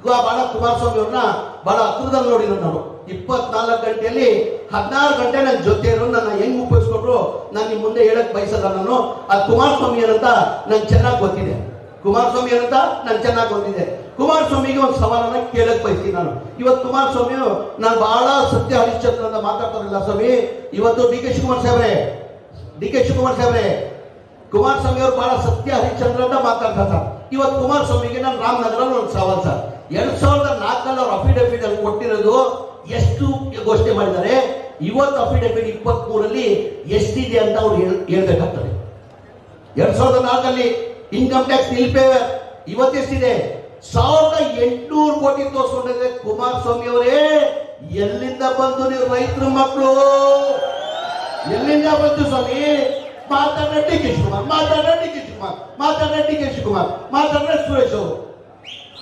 ಬಹಳ ಕುಮಾರಸ್ವಾಮಿ ಅವ್ರನ್ನ ಬಹಳ ಹತ್ರದಲ್ಲಿ ನೋಡಿದ್ರು ನಾನು. 24 ಗಂಟೆಯಲ್ಲಿ 16 ಗಂಟೆ ನನ್ನ ಜೊತೆ ಇರೋ ನನ್ನ ಹೆಂಗ್ ಉಪಯೋಗಿಸ್ಕೊಟ್ರು ನಾನು ನಿಮ್ ಮುಂದೆ ಹೇಳಕ್ ಬಯಸಲ್ಲ. ನಾನು ಅದು ಕುಮಾರಸ್ವಾಮಿ ಏನಂತ ನಂಗೆ ಚೆನ್ನಾಗಿ ಗೊತ್ತಿದೆ. ಕುಮಾರಸ್ವಾಮಿ ಏನಂತ ನಂಗೆ ಚೆನ್ನಾಗಿ ಗೊತ್ತಿದೆ. ಕುಮಾರಸ್ವಾಮಿಗೆ ಒಂದು ಸವಾಲನ್ನ ಕೇಳಕ್ ಬಯಸ್ತೀನಿ ನಾನು. ಇವತ್ತು ಕುಮಾರಸ್ವಾಮಿ ನಾನು ಬಹಳ ಸತ್ಯ ಹರಿಶ್ಚಂದ್ರ ಅಂತ ಮಾತಾಡ್ತಾರಲ್ಲ ಸ್ವಾಮಿ. ಇವತ್ತು ಡಿ ಕೆ ಶಿವಕುಮಾರ್ ಸಾಹೇಬ್ರೆ ಕುಮಾರಸ್ವಾಮಿ ಅವರು ಬಹಳ ಸತ್ಯ ಹರಿಶ್ಚಂದ್ರ ಅಂತ ಮಾತಾಡ್ತಾರೆ ಸರ್. ಇವತ್ತು ಕುಮಾರಸ್ವಾಮಿಗೆ ನಾನು ರಾಮನಗರ ಒಂದು ಸವಾಲ್ ಸರ್. 2004 ಅವ್ರ ಅಫಿಡವಿಟ್ ಅಲ್ಲಿ ಕೊಟ್ಟಿರೋದು ಎಷ್ಟು ಘೋಷಣೆ ಮಾಡಿದ್ದಾರೆ. ಇವತ್ತು ಅಫಿಡವಿಟ್ 23 ಎಷ್ಟಿದೆ ಅಂತ ಅವ್ರು ಹೇಳ್ಬೇಕಾಗ್ತದೆ. 2004 ಇನ್ಕಮ್ ಟ್ಯಾಕ್ಸ್ ನಿಲ್ ಪೇವರ್ ಇವತ್ತೆಷ್ಟಿದೆ? 1800 ಕೋಟಿ ತೋರಿಸ್ಕೊಂಡಿದೆ. ಕುಮಾರಸ್ವಾಮಿ ಅವರೇ, ಎಲ್ಲಿಂದ ಬಂದು ನೀವು ರೈತರ ಮಕ್ಕಳು? ಎಲ್ಲಿಂದ ಬಂತು ಸ್ವಾಮಿ? ಮಾತಾಡ ಡಿ ಕೆ ಶಿವಕುಮಾರ್, ಮಾತಾಡ ಸುರೇಶ್ ಅವರು.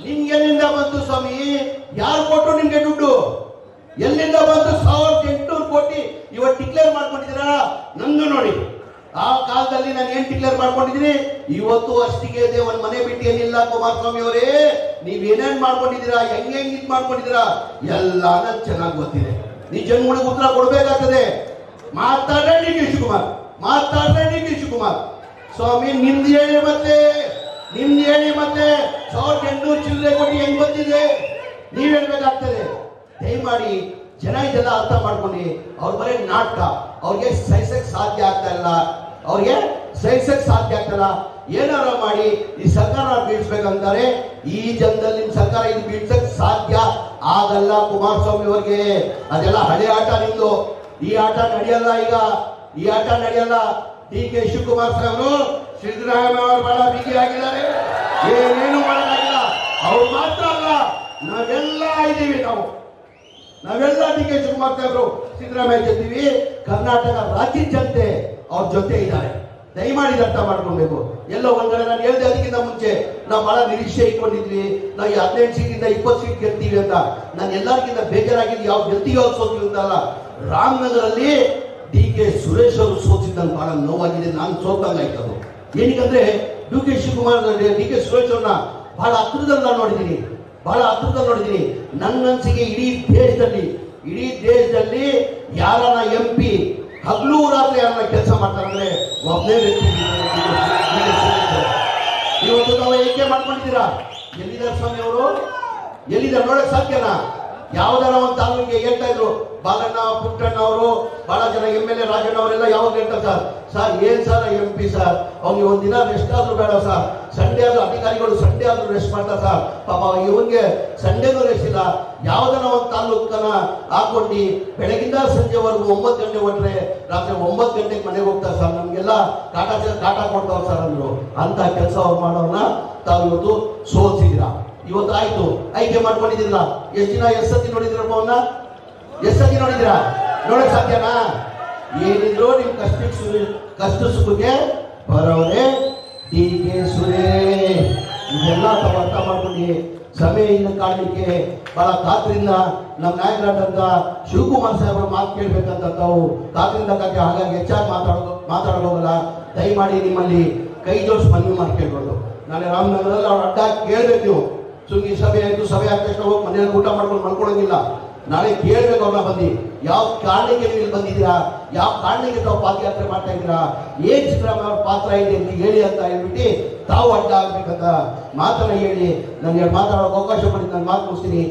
ನಿಮ್ಗೆ ಎಲ್ಲಿಂದ ಬಂತು ಸ್ವಾಮಿ? ಯಾರು ಕೊಟ್ಟರು ನಿಮ್ಗೆ ದುಡ್ಡು? ಎಲ್ಲಿಂದ ಬಂತು? 1800 ಕೋಟಿ ಇವತ್ತು ಡಿಕ್ಲೇರ್ ಮಾಡ್ಕೊಂಡಿದ್ದೀರಾ? ನಂದು ನೋಡಿ, ಆ ಕಾಲದಲ್ಲಿ ನಾನು ಏನ್ ಡಿಕ್ಲೇರ್ ಮಾಡ್ಕೊಂಡಿದ್ದೀನಿ, ಇವತ್ತು ಅಷ್ಟಿಗೆ ಇದೆ. ಒಂದ್ ಮನೆ ಬಿಟ್ಟು ಏನಿಲ್ಲ ಕುಮಾರಸ್ವಾಮಿ ಅವರೇ. ನೀವ್ ಏನೇನ್ ಮಾಡ್ಕೊಂಡಿದ್ದೀರಾ, ಹೆಂಗ್ ಇದ್ ಮಾಡ್ಕೊಂಡಿದ್ದೀರಾ ಎಲ್ಲ ನನ್ ಚೆನ್ನಾಗಿ ಗೊತ್ತಿದೆ. ನೀ ಜನಗಳಿಗೆ ಉತ್ತರ ಕೊಡ್ಬೇಕಾಗ್ತದೆ. ಮಾತಾಡ್ರೆ ಡಿ ಕೆ ಶಿವಕುಮಾರ್ ಸ್ವಾಮಿ, ನಿಮ್ದು ಹೇಳಿ ಮತ್ತೆ 1800 ಚಿಲ್ಲರೆ ಕೋಟಿ ಹೆಂಗ್ ಬಂದಿದೆ ನೀವ್ ಹೇಳ್ಬೇಕಾಗ್ತದೆ. ದಯಮಾಡಿ ಜನ ಇದೆಲ್ಲ ಅರ್ಥ ಮಾಡ್ಕೊಂಡು ಅವ್ರ ಬರೀ ನಾಟಕ, ಅವ್ರಿಗೆ ಸಹಿಸಕ್ ಸಾಧ್ಯ ಆಗ್ತಾ ಇಲ್ಲ. ಏನಾರ ಮಾಡಿ ಈ ಸರ್ಕಾರ ಬೀಳ್ಸ್ಬೇಕಂತಾರೆ. ಈ ಜನದಲ್ಲಿ ನಿಮ್ ಸರ್ಕಾರ ಇದು ಬೀಳ್ಸಕ್ ಸಾಧ್ಯ ಆಗಲ್ಲ ಕುಮಾರಸ್ವಾಮಿ ಅವ್ರಿಗೆ. ಅದೆಲ್ಲ ಹಳೆ ಆಟ ನಿಮ್ದು. ಈ ಆಟ ನಡೆಯಲ್ಲ. ಡಿ ಕೆ ಶಿವಕುಮಾರ್ ಸಾಹೇಬರು ಸಿದ್ದರಾಮಯ್ಯ ಅವರು ಬಹಳ ಬಿಗಿಯಾಗಿದ್ದಾರೆ. ಏನೇನು ಮಾಡೋಕ್ಕಾಗಿಲ್ಲ. ಅವ್ರು ಮಾತ್ರ ಅಲ್ಲ, ನಾವೆಲ್ಲ ಇದ್ದೀವಿ. ನಾವೆಲ್ಲ ಡಿ ಕೆ ಶಿವಕುಮಾರ್ ಸಾಹೇಬರು ಸಿದ್ದರಾಮಯ್ಯ ಜೊತೆವಿ. ಕರ್ನಾಟಕ ರಾಜ್ಯ ಜನತೆ ಅವ್ರ ಜೊತೆ ಇದ್ದಾರೆ. ದಯಮಾಡಿ ಅರ್ಥ ಮಾಡ್ಕೊಳ್ಬೇಕು. ಎಲ್ಲೋ ಒಂದ್ ಕಡೆ ನಾನು ಹೇಳಿದೆ, ಅದಕ್ಕಿಂತ ಮುಂಚೆ ನಾವು ಬಹಳ ನಿರೀಕ್ಷೆ ಇಟ್ಕೊಂಡಿದ್ವಿ. ನಾವು 18 ಸೀಟಿಂದ 20 ಸೀಟ್ ಗೆಲ್ತೀವಿ ಅಂತ. ನಾನು ಎಲ್ಲರಿಗಿಂತ ಬೇಜಾರಾಗಿದ್ದು ಯಾವ ಗೆಲ್ತೀವಿ ಅವ್ರು ಸೋತೀವಿ ಅಂತಲ್ಲ. ರಾಮನಗರಲ್ಲಿ ಡಿ ಕೆ ಸುರೇಶ್ ಅವರು ಸೋತಿದ್ದ ಬಹಳ ನೋವಾಗಿದೆ. ನಾನು ಸೋತಂಗಾಯ್ತದು. ಏನಕ್ಕಂದ್ರೆ ಡಿ ಕೆ ಸುರೇಶ್ ಅವ್ರನ್ನ ಬಹಳ ಹತ್ರದಲ್ಲಿ ನಾನು ನೋಡಿದ್ದೀನಿ. ನನ್ನ ಅನ್ಸಿಗೆ ಇಡೀ ದೇಶದಲ್ಲಿ ಯಾರನ್ನ MP ಹಗಲು ರಾತ್ರಿ ಯಾರನ್ನ ಕೆಲಸ ಮಾಡ್ತಾರಂದ್ರೆ ಒಬ್ಬನೇ ವ್ಯಕ್ತಿ. ಇವತ್ತು ನಾವು ಏಕೆ ಮಾಡ್ಕೊಂಡಿದ್ದೀರಾ? ಎಲ್ಲಿದ್ದಾರೆ ಸ್ವಾಮಿ ಅವರು? ಎಲ್ಲಿದ್ದಾರೆ ನೋಡಕ್ ಸಾಧ್ಯನಾ? ಯಾವ್ದಾರ ಒಂದು ತಾಲೂಕಿಗೆ ಹೇಳ್ತಾ ಇದ್ರು, ಬಾಲಣ್ಣ ಪುಟ್ಟಣ್ಣ ಅವರು, ಬಹಳ ಜನ MLA ರಾಜಣ್ಣ ಅವರೆಲ್ಲ ಯಾವಾಗ ಹೇಳ್ತಾರೆ ಸರ್ ಏನ್ ಸರ್ MP ಸರ್, ಅವ್ನಿಗೆ ಒಂದಿನ ರೆಸ್ಟ್ ಆದ್ರೂ ಬೇಡ ಸರ್. ಸಂಡೇ ಆದ್ರೂ ಅಧಿಕಾರಿಗಳು ಸಂಡೇ ಆದ್ರೂ ರೆಸ್ಟ್ ಮಾಡ್ತಾರೆ ಸರ್. ಪಾಪ ಇವನ್ಗೆ ಸಂಡೇನೂ ರೆಸ್ಟ್ ಇಲ್ಲ. ಯಾವ್ದನ ಒಂದು ತಾಲೂಕನ್ನ ಹಾಕೊಂಡು ಬೆಳಗಿಂದ ಸಂಜೆವರೆಗೂ 9 ಗಂಟೆ ಹೊಟ್ರೆ ರಾತ್ರಿ 9 ಗಂಟೆಗೆ ಮನೆಗೆ ಹೋಗ್ತಾರೆ ಸರ್. ನಮ್ಗೆಲ್ಲ ಕಾಟ ಕೊಡ್ತಾವ್ರ ಸರ್ ಅಂದ್ರು. ಅಂತ ಕೆಲಸ ಅವ್ರು ಮಾಡೋರ್ನ ತಾವು ಇವತ್ತು ಸೋಲ್ಸಿದ್ದೀರಾ. ಇವತ್ತು ಆಯ್ತು, ಆಯ್ಕೆ ಮಾಡ್ಕೊಂಡಿದ್ದೀರಾ. ಎಷ್ಟು ದಿನ ಎಷ್ಟು ಸತಿ ನೋಡಿದ್ರಪ್ಪ ಅವನ್ನ? ಎಷ್ಟು ಸತಿ ನೋಡಿದಿರಾ? ನೋಡಕ್ ಸಾಧ್ಯನಾ? ಏನಿದ್ರು ನಿಮ್ ಕಷ್ಟ ಸುಖಕ್ಕೆ ಬರೋರೆ ಡಿ ಕೆ ಸುರೇಶ್. ಇದೆಲ್ಲ ತಾವು ಅರ್ಥ ಮಾಡ್ಕೊಂಡು ಸಮಯ ಇನ್ನು ಕಾಣಲಿಕ್ಕೆ ಬಹಳ ಕಾತ್ರಿಂದ ನಮ್ಮ ನಾಯಕರಾದಂತ ಶಿವಕುಮಾರ್ ಸಾಹೇಬರು ಮಾತು ಕೇಳ್ಬೇಕಂತ ತಾವು ಕಾತ್ರಿಂದ ಹಾಗಾಗಿ ಹೆಚ್ಚಾಗಿ ಮಾತಾಡೋಲ್ಲ. ದಯಮಾಡಿ ನಿಮ್ಮಲ್ಲಿ ಕೈ ಜೋಡಿಸಿ ಮನವಿ ಮಾಡಿ ಕೇಳ್ಬೋದು. ನಾಳೆ ರಾಮನಗರದಲ್ಲಿ ಅವ್ರ ಅಡ್ಡ ಕೇಳ್ಬೇಕು ನೀವು. ಸುಮ್ಮನೆ ಸಭೆ ಆಯ್ತು, ಸಭೆ ಆದ ತಕ್ಷಣ ಹೋಗಿ ಮನೆಯಲ್ಲಿ ಊಟ ಮಾಡ್ಕೊಂಡು ಮಲ್ಕೊಳ್ಳೋಂಗಿಲ್ಲ. ನಾಳೆ ಕೇಳ್ಬೇಕು ಅವ್ರನ್ನ ಬಂದು, ಯಾವ ಕಾರಣಕ್ಕೆ ನೀವು ಇಲ್ಲಿ ಬಂದಿದ್ದೀರಾ, ಯಾವ ಕಾರಣಕ್ಕೆ ತಾವು ಪಾದಯಾತ್ರೆ ಮಾಡ್ತಾ ಇದ್ದೀರಾ, ಏನ್ ಸಿದ್ದರಾಮಯ್ಯ ಅವ್ರ ಪಾತ್ರ ಇದೆ ಅಂತ ಹೇಳಿ ಅಂತ ಹೇಳ್ಬಿಟ್ಟು ತಾವು ಅಡ್ಡ ಆಗ್ಬೇಕಂತ ಮಾತನ್ನ ಹೇಳಿ ನನಗೆ ಮಾತಾಡೋಕೆ ಅವಕಾಶ ಪಡಿ ನಾನು ಮಾತು ಮುಗಿಸ್ತೀನಿ.